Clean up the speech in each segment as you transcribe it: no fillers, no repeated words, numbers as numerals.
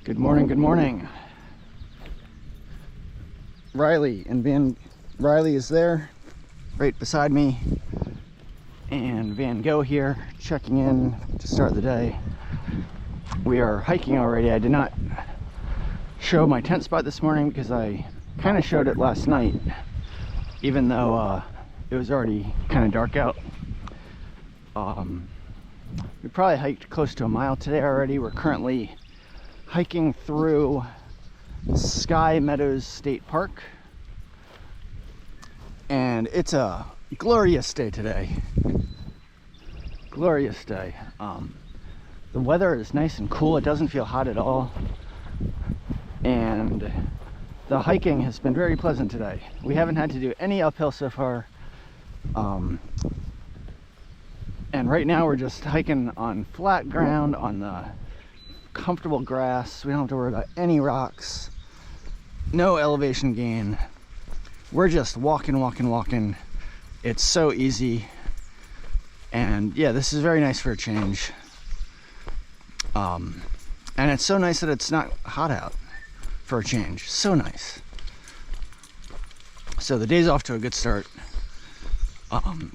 Good morning, good morning. Riley is there right beside me, and Van Gogh here checking in to start the day. We are hiking already. I did not show my tent spot this morning because I kind of showed it last night, even though it was already kind of dark out. We probably hiked close to a mile today already. We're currently hiking through Sky Meadow State Park, and it's a glorious day today. Glorious day. The weather is nice and cool. It doesn't feel hot at all, and the hiking has been very pleasant today. We haven't had to do any uphill so far, and right now we're just hiking on flat ground on the comfortable grass. We don't have to worry about any rocks, no elevation gain. We're just walking. It's so easy, and yeah, this is very nice for a change. And it's so nice that it's not hot out for a change. So nice. So the day's off to a good start.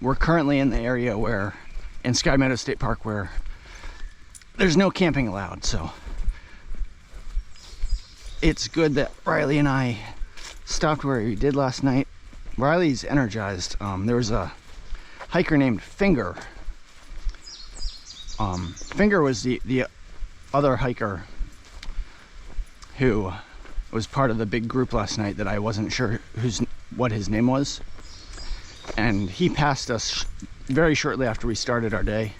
We're currently in the area in Sky Meadow State Park, where there's no camping allowed, so it's good that Riley and I stopped where we did last night. Riley's energized. There was a hiker named Finger. Finger was the other hiker who was part of the big group last night that I wasn't sure what his name was, and he passed us very shortly after we started our day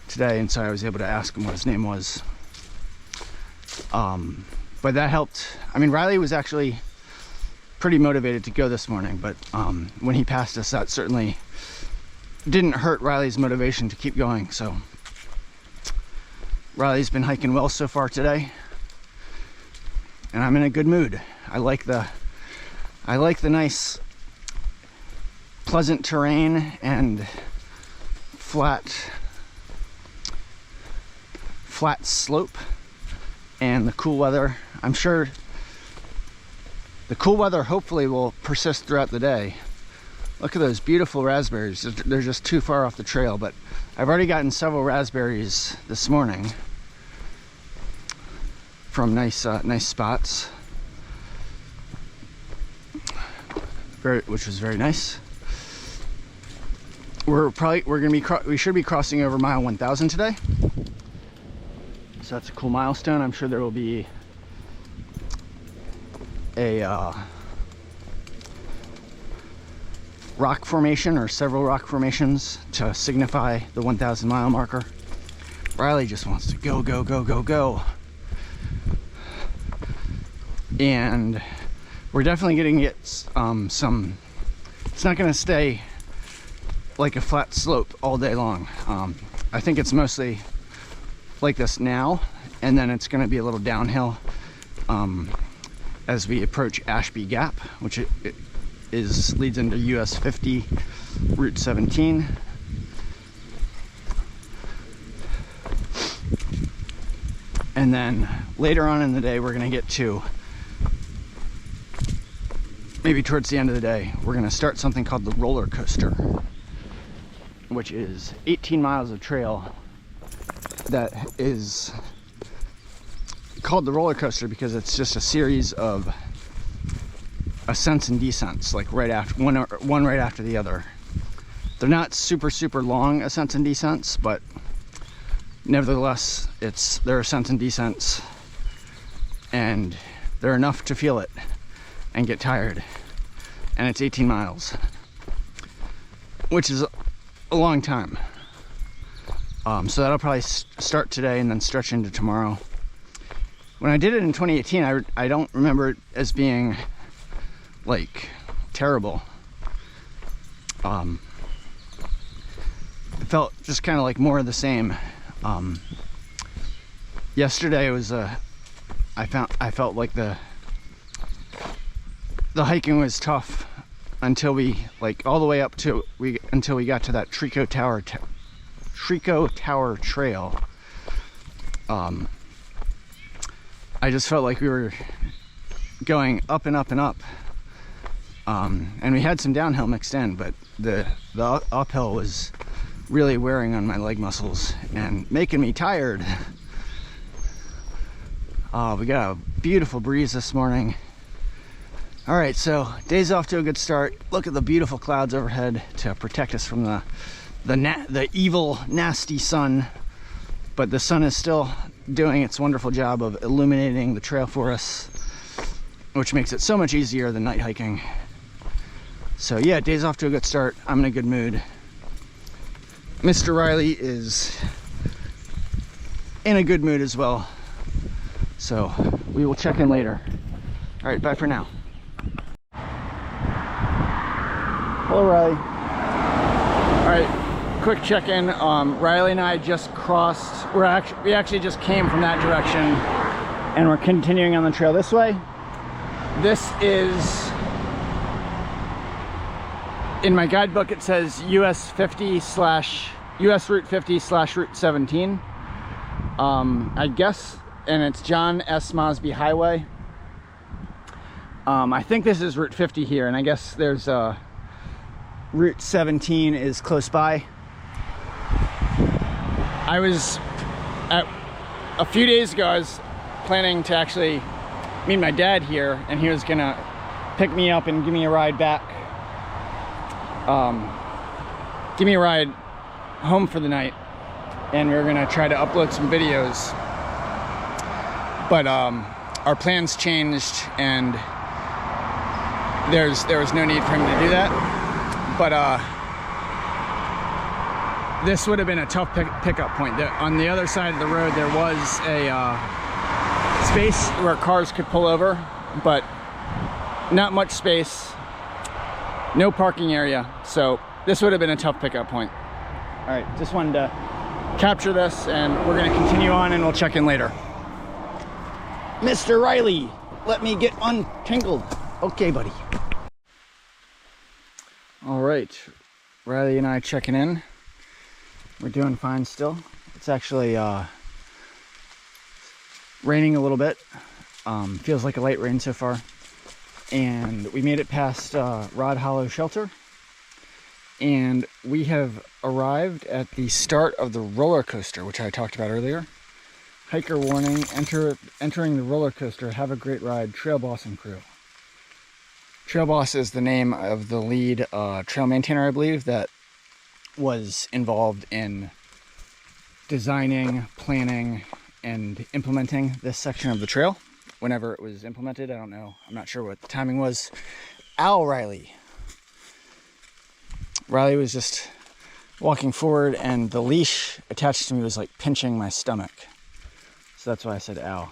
today, and so I was able to ask him what his name was. But that helped. I mean, Riley was actually pretty motivated to go this morning, but when he passed us, that certainly didn't hurt Riley's motivation to keep going. So Riley's been hiking well so far today, and I'm in a good mood. I like the nice, pleasant terrain and flat slope, and the cool weather. I'm sure the cool weather hopefully will persist throughout the day. Look at those beautiful raspberries. They're just too far off the trail, but I've already gotten several raspberries this morning from nice spots, which was very nice. We should be crossing over mile 1000 today. So that's a cool milestone. I'm sure there will be a rock formation or several rock formations to signify the 1,000 mile marker. Riley just wants to go. And we're definitely going to get some, it's not going to stay like a flat slope all day long. I think it's mostly like this now, and then it's going to be a little downhill as we approach Ashby Gap, which leads into US 50 Route 17. And then later on in the day, we're going to get to, maybe towards the end of the day, we're going to start something called the roller coaster, which is 18 miles of trail that is called the roller coaster because it's just a series of ascents and descents, like right after one right after the other. They're not super long ascents and descents, but nevertheless, they're ascents and descents, and they're enough to feel it and get tired. And it's 18 miles, which is a long time. So that'll probably start today and then stretch into tomorrow. When I did it in 2018, I don't remember it as being like terrible. It felt just kind of like more of the same. Yesterday was I felt like the hiking was tough until we all the way up to until we got to that Trico Tower Trail. I just felt like we were going up and up and up. And we had some downhill mixed in, but the uphill was really wearing on my leg muscles and making me tired. We got a beautiful breeze this morning. All right, so day's off to a good start. Look at the beautiful clouds overhead to protect us from the evil, nasty sun. But the sun is still doing its wonderful job of illuminating the trail for us, which makes it so much easier than night hiking. So yeah, day's off to a good start. I'm in a good mood. Mr. Riley is in a good mood as well. So we will check in later. All right, bye for now. Hello, Riley. All right, quick check-in. Riley and I just crossed. We actually just came from that direction, and we're continuing on the trail this way. This is, in my guidebook, it says US Route 50/Route 17. I guess, and it's John S. Mosby Highway. I think this is Route 50 here, and I guess there's Route 17 is close by. A few days ago, I was planning to actually meet my dad here, and he was gonna pick me up and give me a ride back. Give me a ride home for the night, and we were gonna try to upload some videos. But our plans changed, and there was no need for him to do that. But this would have been a tough pickup point. On the other side of the road, there was a space where cars could pull over, but not much space, no parking area. So this would have been a tough pickup point. All right, just wanted to capture this, and we're gonna continue on, and we'll check in later. Mr. Riley, let me get untangled. Okay, buddy. All right, Riley and I checking in. We're doing fine still. It's actually raining a little bit. Feels like a light rain so far. And we made it past Rod Hollow Shelter. And we have arrived at the start of the roller coaster, which I talked about earlier. Hiker warning, entering the roller coaster, have a great ride, Trail Boss and crew. Trail Boss is the name of the lead trail maintainer, I believe, that was involved in designing, planning, and implementing this section of the trail. Whenever it was implemented, I don't know. I'm not sure what the timing was. Ow, Riley. Riley was just walking forward, and the leash attached to me was like pinching my stomach. So that's why I said ow.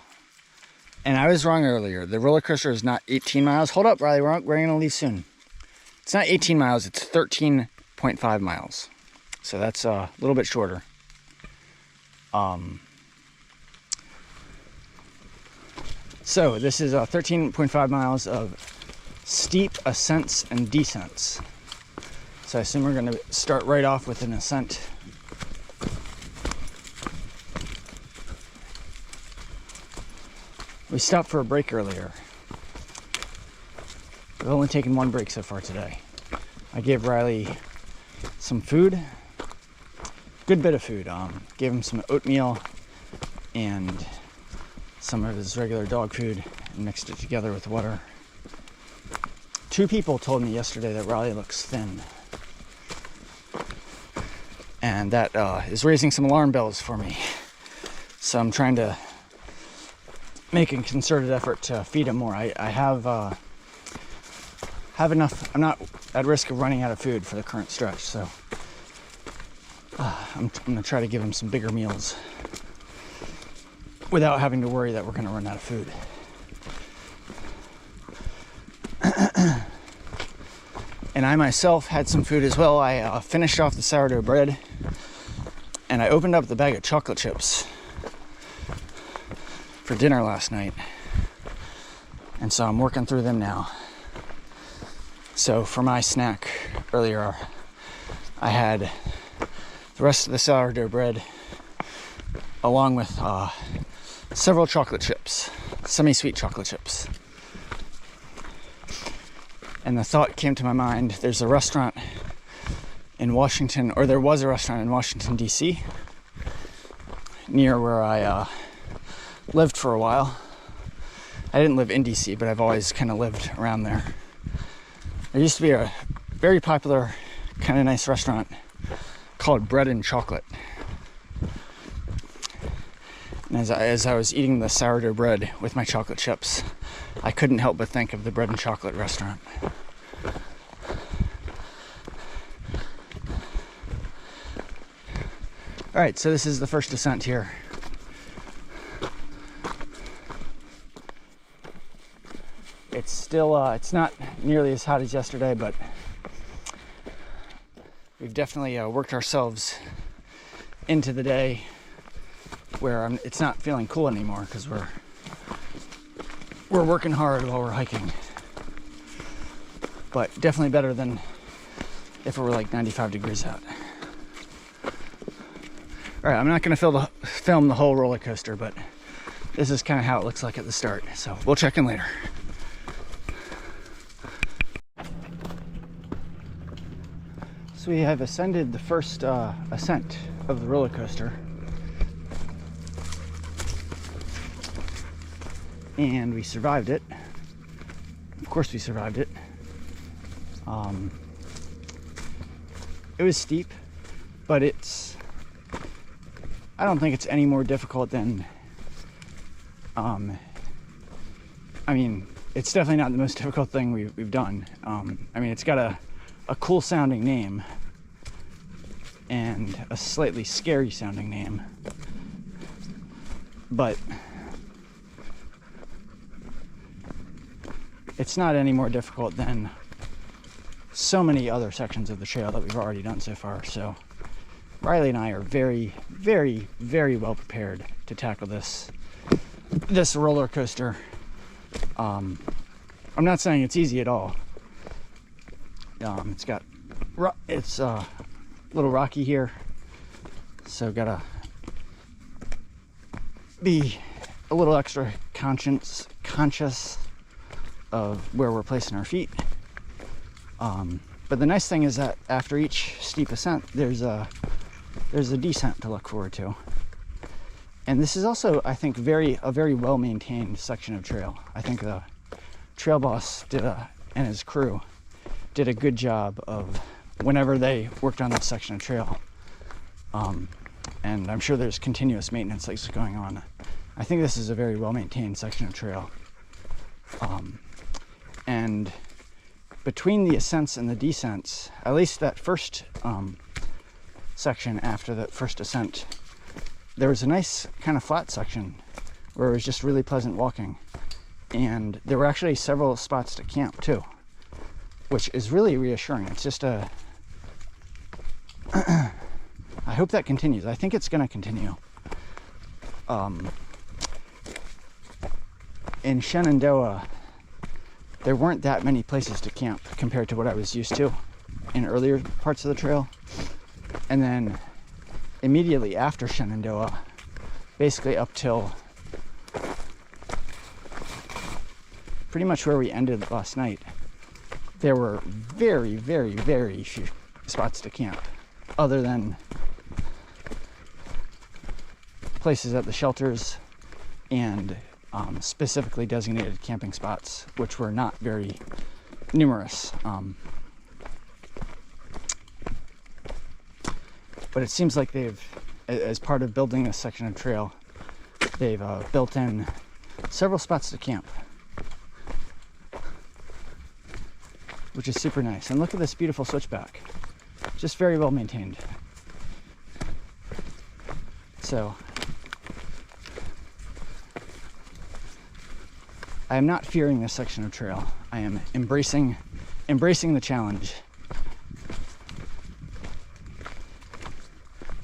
And I was wrong earlier. The roller coaster is not 18 miles. Hold up, Riley, we're going to leave soon. It's not 18 miles, it's 13.5 miles. So that's a little bit shorter. So this is 13.5 miles of steep ascents and descents. So I assume we're going to start right off with an ascent. We stopped for a break earlier. We've only taken one break so far today. I gave Riley some food, good bit of food. Gave him some oatmeal and some of his regular dog food and mixed it together with water. 2 people told me yesterday that Riley looks thin. And that is raising some alarm bells for me. So I'm trying to make a concerted effort to feed him more. I have enough. I'm not at risk of running out of food for the current stretch, so I'm gonna try to give him some bigger meals without having to worry that we're gonna run out of food. And I myself had some food as well. I finished off the sourdough bread, and I opened up the bag of chocolate chips for dinner last night, and so I'm working through them now. So for my snack earlier, I had the rest of the sourdough bread along with several chocolate chips. semi-sweet chocolate chips. And the thought came to my mind, there's a restaurant in Washington, or there was a restaurant in Washington, D.C., near where I lived for a while. I didn't live in D.C., but I've always kind of lived around there. There used to be a very popular, kind of nice restaurant called Bread and Chocolate. And as I was eating the sourdough bread with my chocolate chips, I couldn't help but think of the Bread and Chocolate restaurant. All right, so this is the first ascent here. It's still, it's not nearly as hot as yesterday, but we've definitely worked ourselves into the day where it's not feeling cool anymore because we're working hard while we're hiking. But definitely better than if it were like 95 degrees out. All right, I'm not going to film the whole roller coaster, but this is kind of how it looks like at the start. So we'll check in later. So we have ascended the first ascent of the roller coaster. And we survived it. Of course we survived it. It was steep, but I don't think it's any more difficult than, I mean, it's definitely not the most difficult thing we've done. I mean, it's got a cool sounding name and a slightly scary sounding name, but it's not any more difficult than so many other sections of the trail that we've already done so far. So Riley and I are very, very, very well prepared to tackle this roller coaster. I'm not saying it's easy at all. It's a little rocky here, so gotta be a little extra conscious of where we're placing our feet. But the nice thing is that after each steep ascent, there's a descent to look forward to. And this is also, I think, a very well-maintained section of trail. I think the trail boss and his crew did a good job of whenever they worked on this section of trail. And I'm sure there's continuous maintenance that's going on. I think this is a very well-maintained section of trail. And between the ascents and the descents, at least that first section after the first ascent, there was a nice kind of flat section where it was just really pleasant walking. And there were actually several spots to camp too, which is really reassuring. It's just I hope that continues. I think it's going to continue. In Shenandoah, there weren't that many places to camp compared to what I was used to in earlier parts of the trail. And then immediately after Shenandoah, basically up till pretty much where we ended last night, there were very, very, very few spots to camp, other than places at the shelters and specifically designated camping spots, which were not very numerous. But it seems like they've, as part of building this section of trail, they've built in several spots to camp, which is super nice. And look at this beautiful switchback, just very well maintained. So I am not fearing this section of trail. I am embracing the challenge.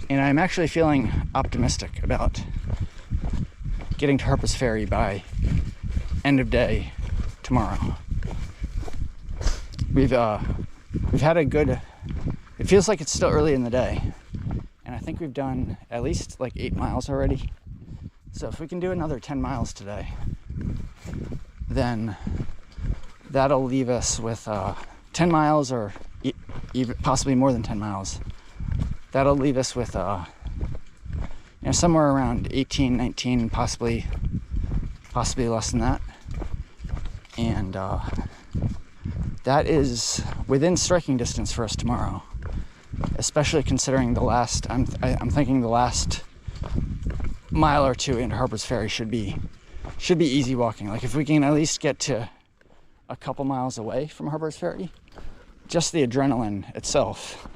And I'm actually feeling optimistic about getting to Harpers Ferry by end of day tomorrow. We've had a good, it feels like it's still early in the day, and I think we've done at least like 8 miles already. So if we can do another 10 miles today, then that'll leave us with 10 miles or even possibly more than 10 miles. That'll leave us with somewhere around 18, 19, possibly less than that. And that is within striking distance for us tomorrow, especially considering I'm thinking the last mile or two into Harpers Ferry should be easy walking. Like if we can at least get to a couple miles away from Harpers Ferry, just the adrenaline itself,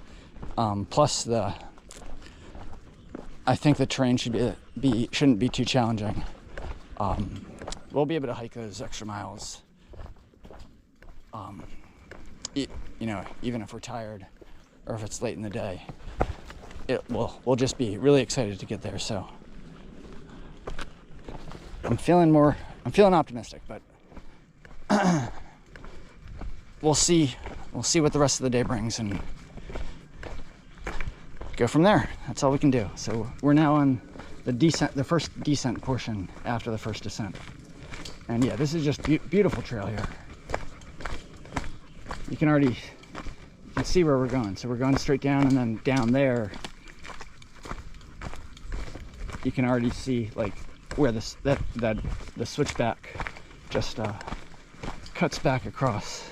plus I think the terrain shouldn't be too challenging. We'll be able to hike those extra miles. Even if we're tired or if it's late in the day, we'll just be really excited to get there. So I'm feeling optimistic, but we'll see what the rest of the day brings and go from there. That's all we can do. So we're now on the first descent portion after the first descent. And yeah, this is just beautiful trail here. You can see where we're going. So we're going straight down, and then down there you can already see like where the switchback just cuts back across.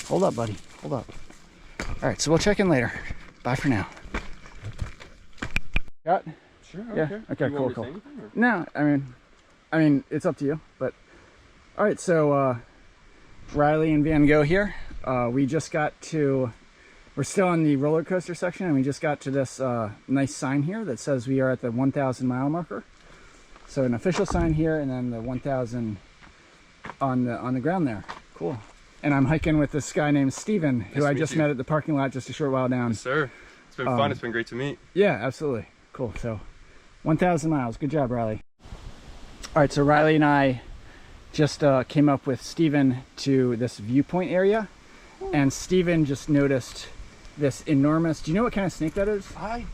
Hold up, buddy. Hold up. All right, so we'll check in later. Bye for now. Got? Sure. Yeah. Okay. Cool. No, I mean, it's up to you. But all right. So Riley and Van Gogh here. We're still on the roller coaster section, and we just got to this nice sign here that says we are at the 1,000 mile marker. So an official sign here, and then the 1,000 on the ground there. Cool. And I'm hiking with this guy named Steven, who I just met at the parking lot just a short while down. Yes, sir. It's been fun. It's been great to meet. Yeah, absolutely. Cool. So 1,000 miles. Good job, Riley. All right, so Riley and I just came up with Steven to this viewpoint area, and Steven just noticed this enormous, do you know what kind of snake that is? I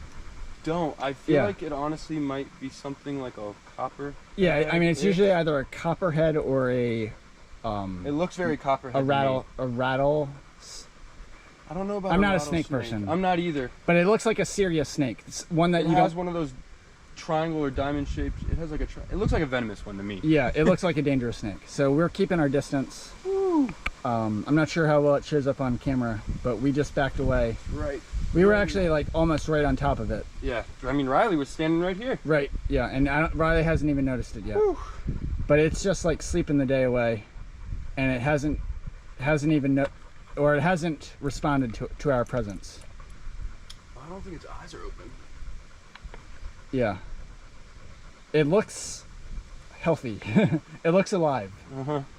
don't. I feel like it honestly might be something like a copper. Yeah, I mean, it's usually either a copperhead or a it looks very copperhead. A rattle. I don't know about. I'm not a snake person. I'm not either. But it looks like a serious snake. It's one that has one of those triangle or diamond shaped. It has like it looks like a venomous one to me. Yeah, it looks like a dangerous snake. So we're keeping our distance. I'm not sure how well it shows up on camera, but we just backed away. Right. We were actually like almost right on top of it. Yeah. I mean, Riley was standing right here. Right. Yeah, and Riley hasn't even noticed it yet. Whew. But it's just like sleeping the day away, and it hasn't responded to our presence. I don't think its eyes are open. Yeah. It looks healthy. It looks alive.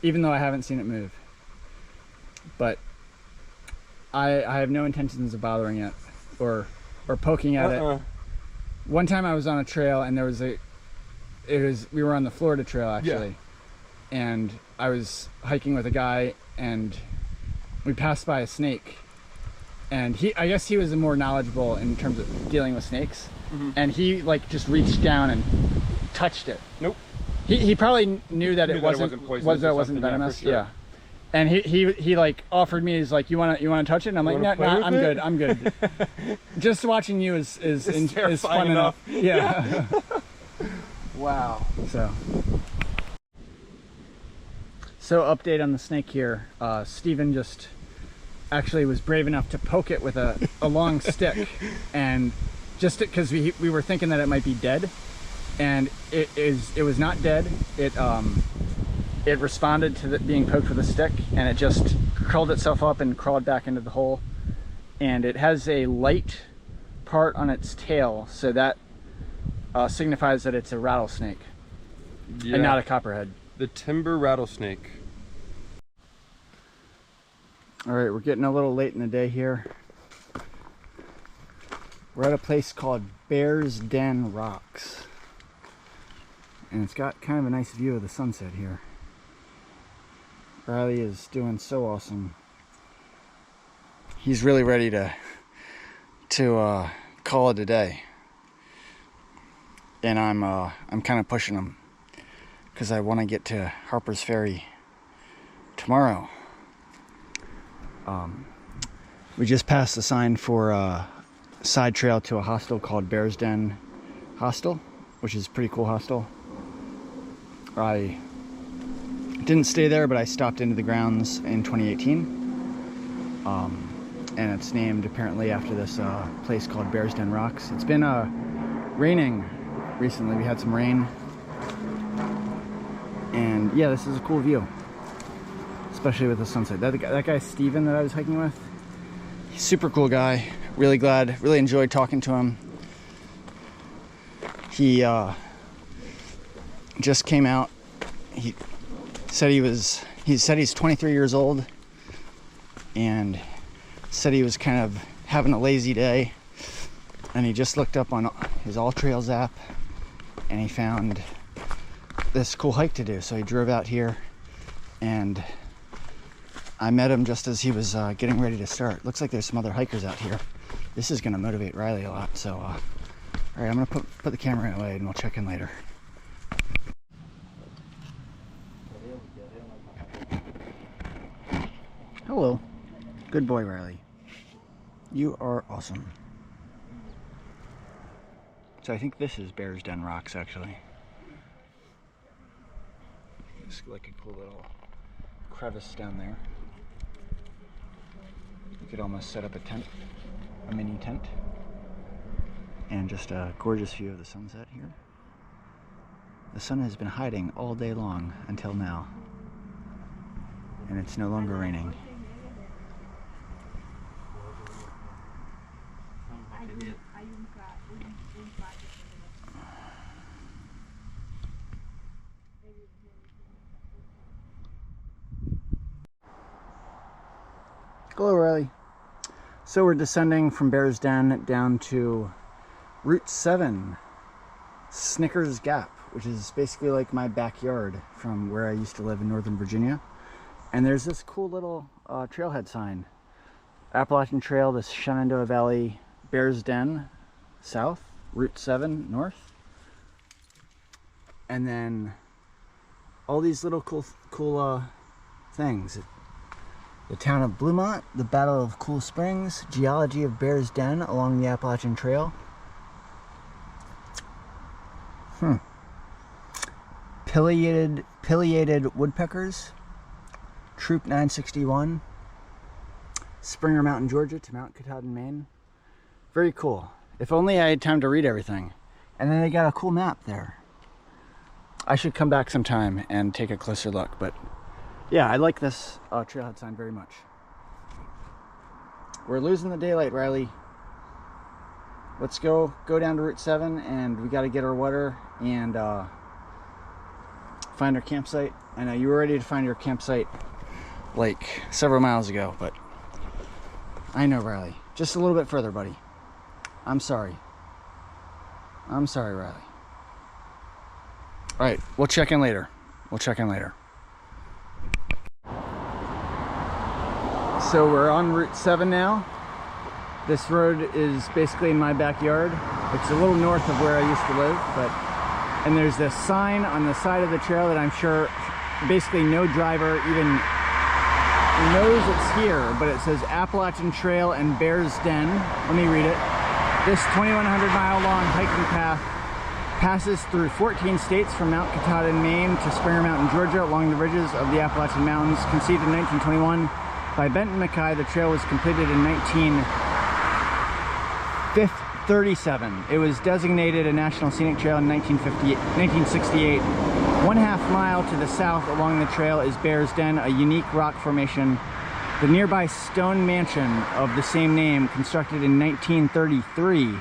Even though I haven't seen it move. But I have no intentions of bothering it or poking at it. One time I was on a trail, and we were on the Florida Trail actually. Yeah. And I was hiking with a guy, and we passed by a snake, and I guess he was more knowledgeable in terms of dealing with snakes. And he like just reached down and touched it. Nope. He probably knew that it wasn't venomous. Yeah. And he like offered me, he's like, you wanna touch it? And I'm like, no, I'm good. Just watching you is fun enough. Yeah. Wow. So update on the snake here. Steven just actually was brave enough to poke it with a long stick, and just because we were thinking that it might be dead, and it was not dead. It responded to being poked with a stick, and it just curled itself up and crawled back into the hole. And it has a light part on its tail, so that signifies that it's a rattlesnake, and not a copperhead. The timber rattlesnake. All right, we're getting a little late in the day here. We're at a place called Bear's Den Rocks, and it's got kind of a nice view of the sunset here. Riley is doing so awesome. He's really ready to call it a day. and I'm kind of pushing them because I want to get to Harpers Ferry tomorrow. We just passed the sign for a side trail to a hostel called Bear's Den Hostel, which is a pretty cool hostel. I didn't stay there, but I stopped into the grounds in 2018. And it's named apparently after this place called Bear's Den Rocks. It's been raining recently. We had some rain. And yeah, this is a cool view, especially with the sunset. That guy Steven that I was hiking with, he's a super cool guy. Really enjoyed talking to him. He just came out. He said he's 23 years old, and said he was kind of having a lazy day, and he just looked up on his All Trails app and he found this cool hike to do. So he drove out here, and I met him just as he was getting ready to start. Looks like there's some other hikers out here. This is going to motivate Riley a lot. So all right, I'm going to put the camera away and we'll check in later. Hello. Good boy, Riley. You are awesome. So I think this is Bear's Den Rocks, actually. It's like a cool little crevice down there. You could almost set up a tent, a mini tent. And just a gorgeous view of the sunset here. The sun has been hiding all day long until now. And it's no longer raining. Hello, Riley. So we're descending from Bear's Den down to Route 7, Snickers Gap, which is basically like my backyard from where I used to live in Northern Virginia. And there's this cool little trailhead sign. Appalachian Trail, the Shenandoah Valley, Bear's Den south, Route 7 north. And then all these little cool things. The town of Bluemont, the Battle of Cool Springs, geology of Bear's Den along the Appalachian Trail. Pileated woodpeckers, Troop 961, Springer Mountain, Georgia to Mount Katahdin, Maine. Very cool. If only I had time to read everything. And then they got a cool map there. I should come back sometime and take a closer look, but yeah, I like this trailhead sign very much. We're losing the daylight, Riley. Let's go down to Route 7, and we got to get our water and find our campsite. I know you were ready to find your campsite like several miles ago, but I know, Riley. Just a little bit further, buddy. I'm sorry. I'm sorry, Riley. All right, we'll check in later. So we're on Route 7 now. This road is basically in my backyard. It's a little north of where I used to live, and there's this sign on the side of the trail that I'm sure basically no driver even knows it's here, but it says Appalachian Trail and Bear's Den. Let me read it. This 2,100-mile long hiking path passes through 14 states from Mount Katahdin, Maine to Springer Mountain, Georgia, along the ridges of the Appalachian Mountains. Conceived in 1921 by Benton Mackay, the trail was completed in 1937. It was designated a National Scenic Trail in 1968. 1/2 mile to the south along the trail is Bear's Den, a unique rock formation. The nearby stone mansion of the same name, constructed in 1933,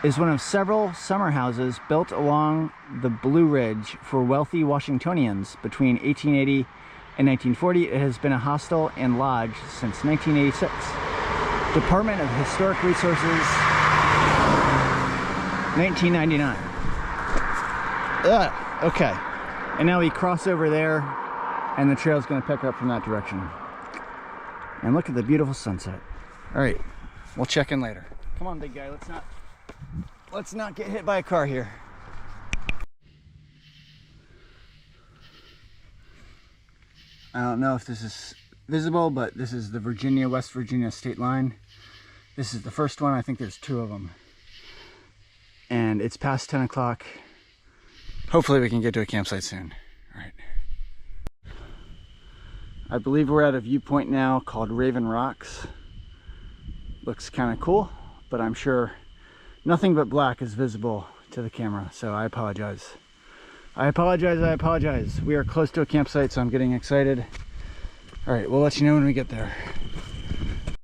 is one of several summer houses built along the Blue Ridge for wealthy Washingtonians between 1880 and 1940. It has been a hostel and lodge since 1986. Department of Historic Resources, 1999. Okay, and now we cross over there, and the trail's going to pick up from that direction. And look at the beautiful sunset. All right, we'll check in later. Come on, big guy. Let's not get hit by a car here. I don't know if this is visible, but this is the West Virginia state line. This is the first one. I think there's 2 of them. And it's past 10 o'clock. Hopefully we can get to a campsite soon. All right. I believe we're at a viewpoint now called Raven Rocks. Looks kind of cool, but I'm sure nothing but black is visible to the camera, so I apologize. I apologize. We are close to a campsite, so I'm getting excited. All right, we'll let you know when we get there.